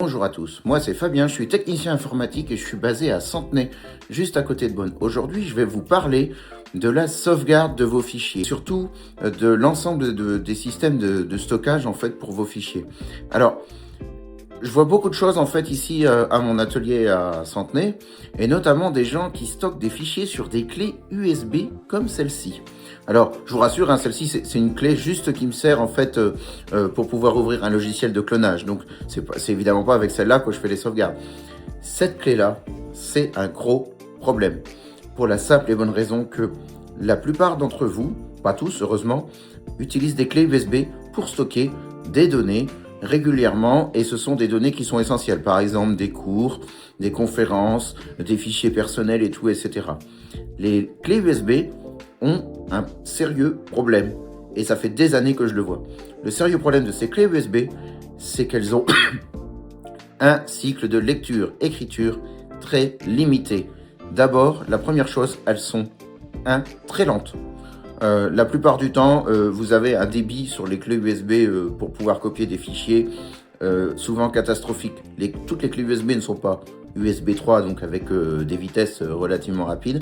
Bonjour à tous, moi c'est Fabien, je suis technicien informatique et je suis basé à Centenay, juste à côté de Beaune. Aujourd'hui, je vais vous parler de la sauvegarde de vos fichiers, surtout de l'ensemble des systèmes de stockage en fait pour vos fichiers. Alors, je vois beaucoup de choses en fait ici à mon atelier à Centenay, et notamment des gens qui stockent des fichiers sur des clés USB comme celle-ci. Alors, je vous rassure, hein, celle-ci c'est une clé juste qui me sert en fait pour pouvoir ouvrir un logiciel de clonage. Donc, c'est évidemment pas avec celle-là que je fais les sauvegardes. Cette clé-là, c'est un gros problème pour la simple et bonne raison que la plupart d'entre vous, pas tous heureusement, utilisent des clés USB pour stocker des données régulièrement, et ce sont des données qui sont essentielles, par exemple des cours, des conférences, des fichiers personnels et tout, etc. Les clés USB ont un sérieux problème, et ça fait des années que je le vois. Le sérieux problème de ces clés USB, c'est qu'elles ont un cycle de lecture-écriture très limité. D'abord, la première chose, elles sont très lentes. La plupart du temps, vous avez un débit sur les clés USB pour pouvoir copier des fichiers, souvent catastrophiques. Toutes les clés USB ne sont pas USB 3, donc avec des vitesses relativement rapides.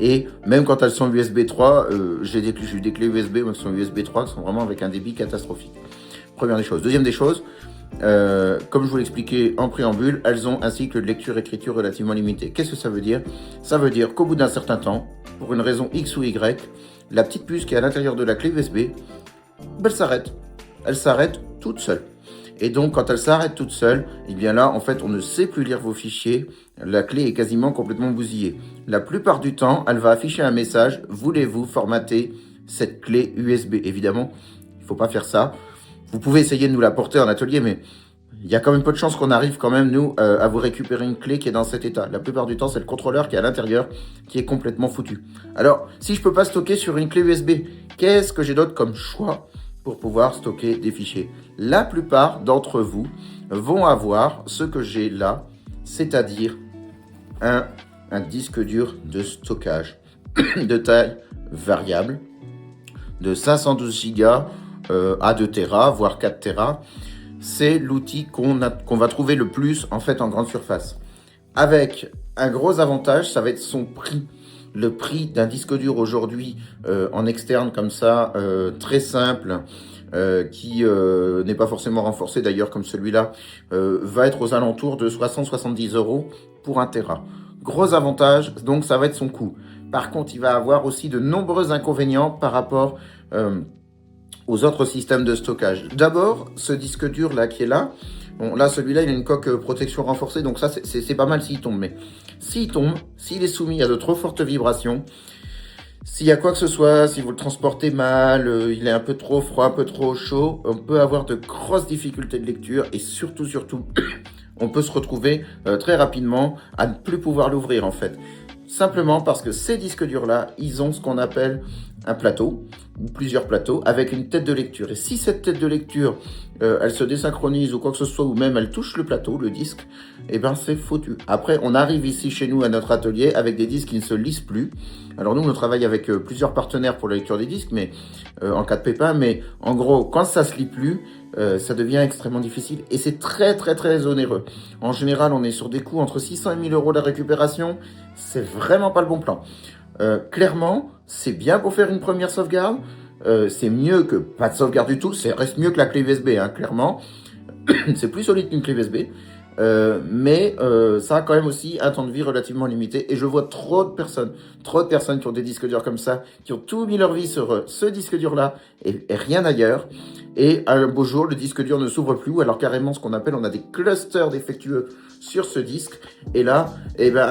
Et même quand elles sont USB 3, j'ai des clés USB qui sont USB 3 qui sont vraiment avec un débit catastrophique. Première des choses. Deuxième des choses, comme je vous l'expliquais en préambule, elles ont un cycle de lecture-écriture relativement limité. Qu'est-ce que ça veut dire? Ça veut dire qu'au bout d'un certain temps, pour une raison X ou Y, la petite puce qui est à l'intérieur de la clé USB, elle s'arrête. Elle s'arrête toute seule. Et donc, quand elle s'arrête toute seule, eh bien là, en fait, on ne sait plus lire vos fichiers. La clé est quasiment complètement bousillée. La plupart du temps, elle va afficher un message. Voulez-vous formater cette clé USB? Évidemment, il ne faut pas faire ça. Vous pouvez essayer de nous la porter en atelier, mais il y a quand même peu de chances qu'on arrive quand même, nous, à vous récupérer une clé qui est dans cet état. La plupart du temps, c'est le contrôleur qui est à l'intérieur qui est complètement foutu. Alors, si je peux pas stocker sur une clé USB, qu'est-ce que j'ai d'autre comme choix pour pouvoir stocker des fichiers? La plupart d'entre vous vont avoir ce que j'ai là, c'est-à-dire un disque dur de stockage de taille variable, de 512 Go à 2 Tera, voire 4 Tera. C'est l'outil qu'on va trouver le plus en fait en grande surface. Avec un gros avantage, ça va être son prix. Le prix d'un disque dur aujourd'hui en externe comme ça, très simple, qui n'est pas forcément renforcé d'ailleurs comme celui-là, va être aux alentours de 60-70 € pour 1 Tera. Gros avantage, donc ça va être son coût. Par contre, il va avoir aussi de nombreux inconvénients par rapport aux autres systèmes de stockage. D'abord, ce disque dur là qui est là, bon là celui-là il a une coque protection renforcée, donc ça c'est pas mal s'il tombe, mais s'il tombe, s'il est soumis à de trop fortes vibrations, s'il y a quoi que ce soit, si vous le transportez mal, il est un peu trop froid, un peu trop chaud, on peut avoir de grosses difficultés de lecture, et surtout, on peut se retrouver très rapidement à ne plus pouvoir l'ouvrir en fait. Simplement parce que ces disques durs-là, ils ont ce qu'on appelle un plateau, ou plusieurs plateaux, avec une tête de lecture. Et si cette tête de lecture, elle se désynchronise ou quoi que ce soit, ou même elle touche le plateau, le disque, eh ben c'est foutu. Après, on arrive ici chez nous à notre atelier avec des disques qui ne se lisent plus. Alors nous, on travaille avec plusieurs partenaires pour la lecture des disques, mais en cas de pépin. Mais en gros, quand ça se lit plus, ça devient extrêmement difficile et c'est très onéreux. En général, on est sur des coûts entre 600 et 1000 € de la récupération. C'est vraiment pas le bon plan. Clairement, c'est bien pour faire une première sauvegarde. C'est mieux que pas de sauvegarde du tout. Ça reste mieux que la clé USB, hein, clairement. C'est plus solide qu'une clé USB. Mais ça a quand même aussi un temps de vie relativement limité. Et je vois trop de personnes qui ont des disques durs comme ça, qui ont tout mis leur vie sur ce disque dur-là et rien ailleurs. Et un beau jour, le disque dur ne s'ouvre plus, ou alors carrément ce qu'on appelle, on a des clusters défectueux sur ce disque. Et là, eh ben,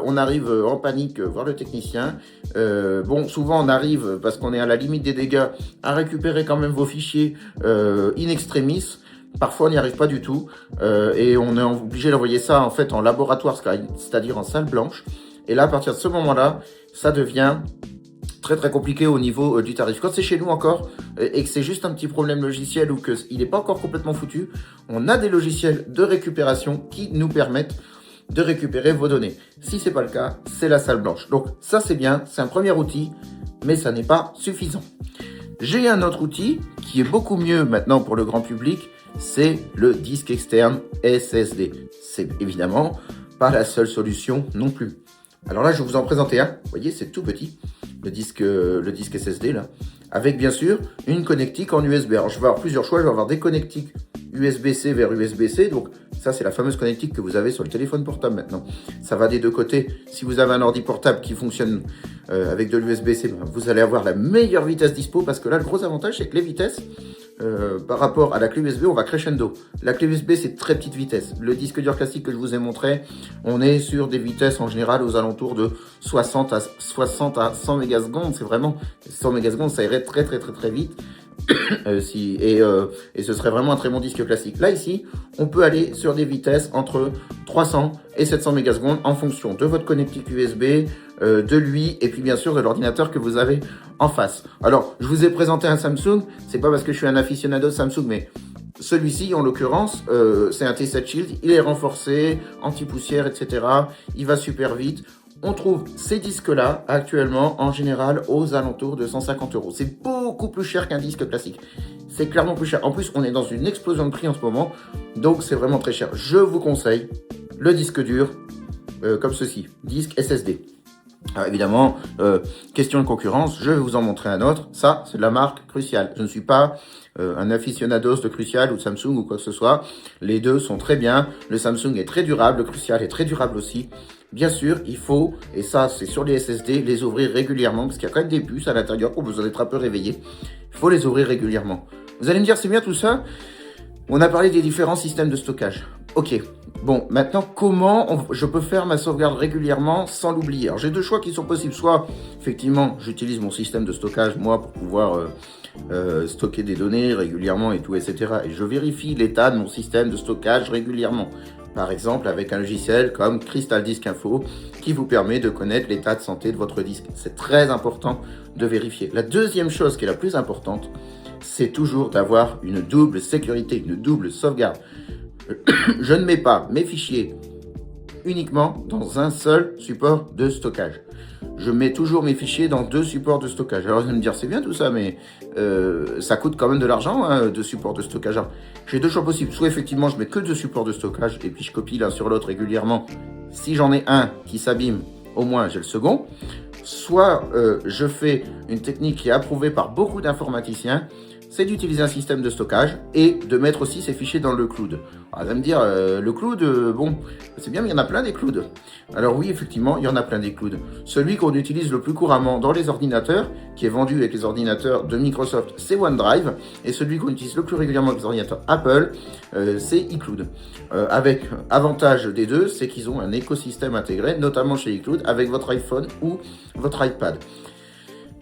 on arrive en panique voir le technicien. Bon, souvent on arrive, parce qu'on est à la limite des dégâts, à récupérer quand même vos fichiers in extremis. Parfois, on n'y arrive pas du tout et on est obligé d'envoyer ça en fait en laboratoire, c'est-à-dire en salle blanche. Et là, à partir de ce moment-là, ça devient très compliqué au niveau du tarif. Quand c'est chez nous encore et que c'est juste un petit problème logiciel ou qu'il n'est pas encore complètement foutu, on a des logiciels de récupération qui nous permettent de récupérer vos données. Si c'est pas le cas, c'est la salle blanche. Donc ça c'est bien, c'est un premier outil, mais ça n'est pas suffisant. J'ai un autre outil qui est beaucoup mieux maintenant pour le grand public, c'est le disque externe SSD. C'est évidemment pas la seule solution non plus. Alors là, je vais vous en présenter un. Vous voyez, c'est tout petit, le disque SSD là, avec bien sûr une connectique en USB. Alors je vais avoir plusieurs choix. Je vais avoir des connectiques USB-C vers USB-C. Donc ça, c'est la fameuse connectique que vous avez sur le téléphone portable maintenant. Ça va des deux côtés. Si vous avez un ordi portable qui fonctionne avec de l'USB-C, vous allez avoir la meilleure vitesse dispo, parce que là, le gros avantage, c'est que les vitesses, par rapport à la clé USB, on va crescendo. La clé USB, c'est très petite vitesse. Le disque dur classique que je vous ai montré, on est sur des vitesses en général aux alentours de 60 à 100 mégasecondes. C'est vraiment 100 mégasecondes, ça irait très vite. Et ce serait vraiment un très bon disque classique. Là, ici, on peut aller sur des vitesses entre 300 et 700 mégasecondes en fonction de votre connectique USB, de lui, et puis bien sûr de l'ordinateur que vous avez en face. Alors, je vous ai présenté un Samsung, c'est pas parce que je suis un aficionado de Samsung, mais celui-ci, en l'occurrence, c'est un T7 Shield, il est renforcé, anti-poussière, etc. Il va super vite. On trouve ces disques-là actuellement en général aux alentours de 150 €. C'est beaucoup plus cher qu'un disque classique. C'est clairement plus cher. En plus, on est dans une explosion de prix en ce moment, donc c'est vraiment très cher. Je vous conseille le disque dur comme ceci, disque SSD. Alors évidemment, question de concurrence, je vais vous en montrer un autre. Ça, c'est de la marque Crucial. Je ne suis pas un aficionados de Crucial ou de Samsung ou quoi que ce soit. Les deux sont très bien. Le Samsung est très durable, le Crucial est très durable aussi. Bien sûr, il faut, et ça c'est sur les SSD, les ouvrir régulièrement, parce qu'il y a quand même des puces à l'intérieur pour vous en être un peu réveillé. Il faut les ouvrir régulièrement. Vous allez me dire, c'est bien tout ça? On a parlé des différents systèmes de stockage. Ok, bon, maintenant, comment je peux faire ma sauvegarde régulièrement sans l'oublier? Alors, j'ai deux choix qui sont possibles. Soit, effectivement, j'utilise mon système de stockage, moi, pour pouvoir stocker des données régulièrement et tout, etc. Et je vérifie l'état de mon système de stockage régulièrement. Par exemple, avec un logiciel comme Crystal Disk Info, qui vous permet de connaître l'état de santé de votre disque. C'est très important de vérifier. La deuxième chose qui est la plus importante, c'est toujours d'avoir une double sécurité, une double sauvegarde. Je ne mets pas mes fichiers uniquement dans un seul support de stockage. Je mets toujours mes fichiers dans deux supports de stockage. Alors vous allez me dire, c'est bien tout ça, mais ça coûte quand même de l'argent, hein, deux supports de stockage. J'ai deux choix possibles. Soit effectivement, je mets que deux supports de stockage et puis je copie l'un sur l'autre régulièrement. Si j'en ai un qui s'abîme, au moins j'ai le second. Soit je fais une technique qui est approuvée par beaucoup d'informaticiens, c'est d'utiliser un système de stockage et de mettre aussi ces fichiers dans le cloud. Alors, vous allez me dire, le cloud, bon, c'est bien, mais il y en a plein des clouds. Alors oui, effectivement, il y en a plein des clouds. Celui qu'on utilise le plus couramment dans les ordinateurs, qui est vendu avec les ordinateurs de Microsoft, c'est OneDrive. Et celui qu'on utilise le plus régulièrement avec les ordinateurs Apple, c'est iCloud. Avec avantage des deux, c'est qu'ils ont un écosystème intégré, notamment chez iCloud, avec votre iPhone ou votre iPad.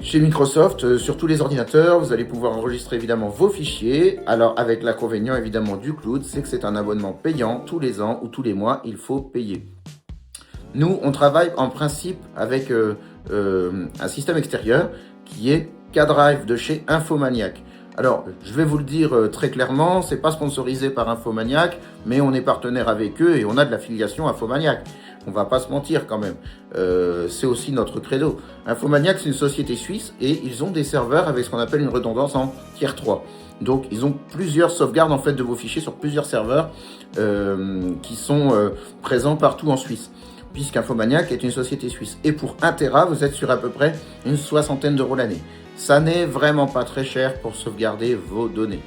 Chez Microsoft, sur tous les ordinateurs, vous allez pouvoir enregistrer évidemment vos fichiers. Alors avec l'inconvénient évidemment du cloud, c'est que c'est un abonnement payant tous les ans ou tous les mois, il faut payer. Nous, on travaille en principe avec un système extérieur qui est K-Drive de chez Infomaniac. Alors, je vais vous le dire très clairement, c'est pas sponsorisé par Infomaniac, mais on est partenaire avec eux et on a de l'affiliation Infomaniac. On va pas se mentir quand même. C'est aussi notre credo. Infomaniac, c'est une société suisse et ils ont des serveurs avec ce qu'on appelle une redondance en tier 3. Donc, ils ont plusieurs sauvegardes en fait de vos fichiers sur plusieurs serveurs qui sont présents partout en Suisse. Puisqu'Infomaniac est une société suisse. Et pour 1 Tera, vous êtes sur à peu près une soixantaine d'euros l'année. Ça n'est vraiment pas très cher pour sauvegarder vos données.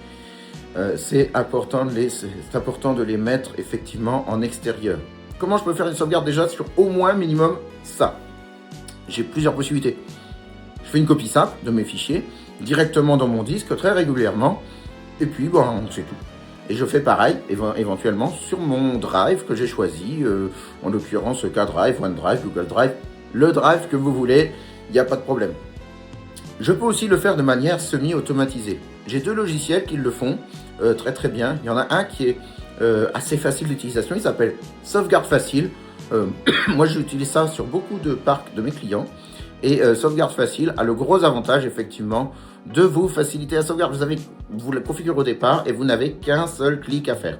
C'est important de les mettre effectivement en extérieur. Comment je peux faire une sauvegarde déjà sur au moins minimum ça? J'ai plusieurs possibilités. Je fais une copie simple de mes fichiers directement dans mon disque très régulièrement. Et puis, bon, c'est tout. Et je fais pareil, éventuellement, sur mon drive que j'ai choisi, en l'occurrence K-Drive, OneDrive, Google Drive, le drive que vous voulez, il n'y a pas de problème. Je peux aussi le faire de manière semi-automatisée. J'ai deux logiciels qui le font très bien. Il y en a un qui est assez facile d'utilisation, il s'appelle Sauvegarde Facile. Moi, j'utilise ça sur beaucoup de parcs de mes clients. Et Sauvegarde Facile a le gros avantage, effectivement, de vous faciliter la sauvegarde. Vous la configurez au départ et vous n'avez qu'un seul clic à faire.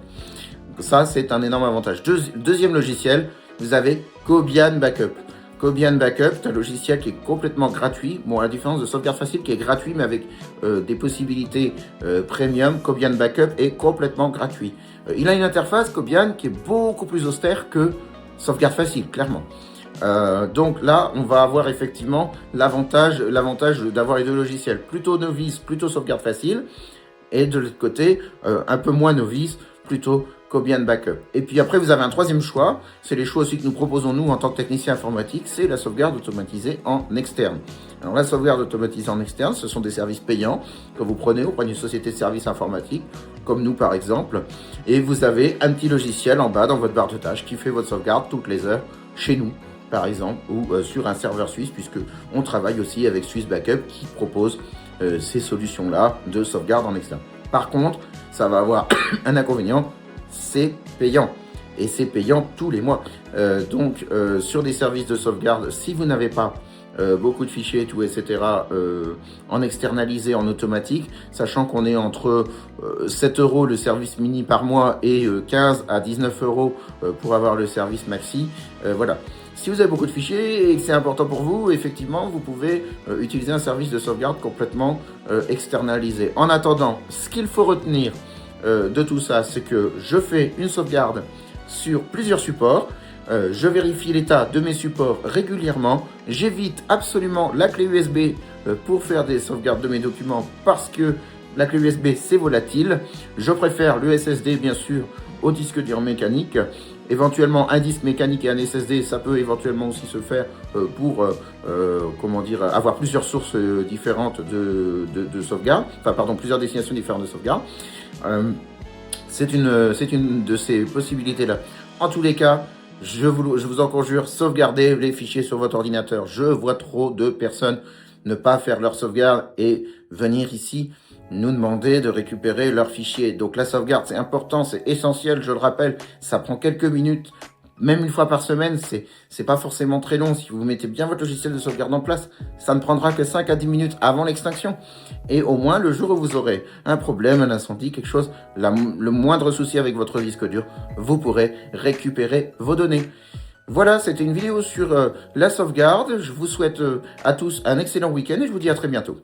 Ça, c'est un énorme avantage. Deuxième logiciel, vous avez Cobian Backup. Cobian Backup, c'est un logiciel qui est complètement gratuit. Bon, à la différence de Sauvegarde Facile qui est gratuit, mais avec des possibilités premium, Cobian Backup est complètement gratuit. Il a une interface, Cobian, qui est beaucoup plus austère que Sauvegarde Facile, clairement. Donc là, on va avoir effectivement l'avantage d'avoir les deux logiciels. Plutôt novice, plutôt Sauvegarde Facile. Et de l'autre côté, un peu moins novice, plutôt Cobian Backup. Et puis après, vous avez un troisième choix. C'est les choix aussi que nous proposons, nous, en tant que technicien informatique. C'est la sauvegarde automatisée en externe. Alors, la sauvegarde automatisée en externe, ce sont des services payants que vous prenez auprès d'une société de services informatiques, comme nous, par exemple. Et vous avez un petit logiciel en bas dans votre barre de tâches qui fait votre sauvegarde toutes les heures chez nous, par exemple, ou sur un serveur suisse, puisque on travaille aussi avec Swiss Backup qui propose ces solutions-là de sauvegarde en externe. Par contre, ça va avoir un inconvénient, c'est payant. Et c'est payant tous les mois. Donc, sur des services de sauvegarde, si vous n'avez pas beaucoup de fichiers, tout, etc., en externalisé, en automatique, sachant qu'on est entre 7 € le service mini par mois et 15 à 19 € pour avoir le service maxi, voilà. Si vous avez beaucoup de fichiers et que c'est important pour vous, effectivement, vous pouvez utiliser un service de sauvegarde complètement externalisé. En attendant, ce qu'il faut retenir de tout ça, c'est que je fais une sauvegarde sur plusieurs supports. Je vérifie l'état de mes supports régulièrement. J'évite absolument la clé USB pour faire des sauvegardes de mes documents parce que la clé USB, c'est volatile. Je préfère le SSD, bien sûr, au disque dur mécanique. Éventuellement, un disque mécanique et un SSD, ça peut éventuellement aussi se faire pour avoir plusieurs sources différentes de sauvegarde. Enfin, pardon, plusieurs destinations différentes de sauvegarde. C'est une de ces possibilités-là. En tous les cas, je vous en conjure, sauvegardez les fichiers sur votre ordinateur. Je vois trop de personnes ne pas faire leur sauvegarde et venir ici nous demander de récupérer leurs fichiers. Donc la sauvegarde, c'est important, c'est essentiel, je le rappelle, ça prend quelques minutes, même une fois par semaine, c'est pas forcément très long. Si vous mettez bien votre logiciel de sauvegarde en place, ça ne prendra que 5 à 10 minutes avant l'extinction. Et au moins, le jour où vous aurez un problème, un incendie, quelque chose, le moindre souci avec votre disque dur, vous pourrez récupérer vos données. Voilà, c'était une vidéo sur la sauvegarde. Je vous souhaite à tous un excellent week-end et je vous dis à très bientôt.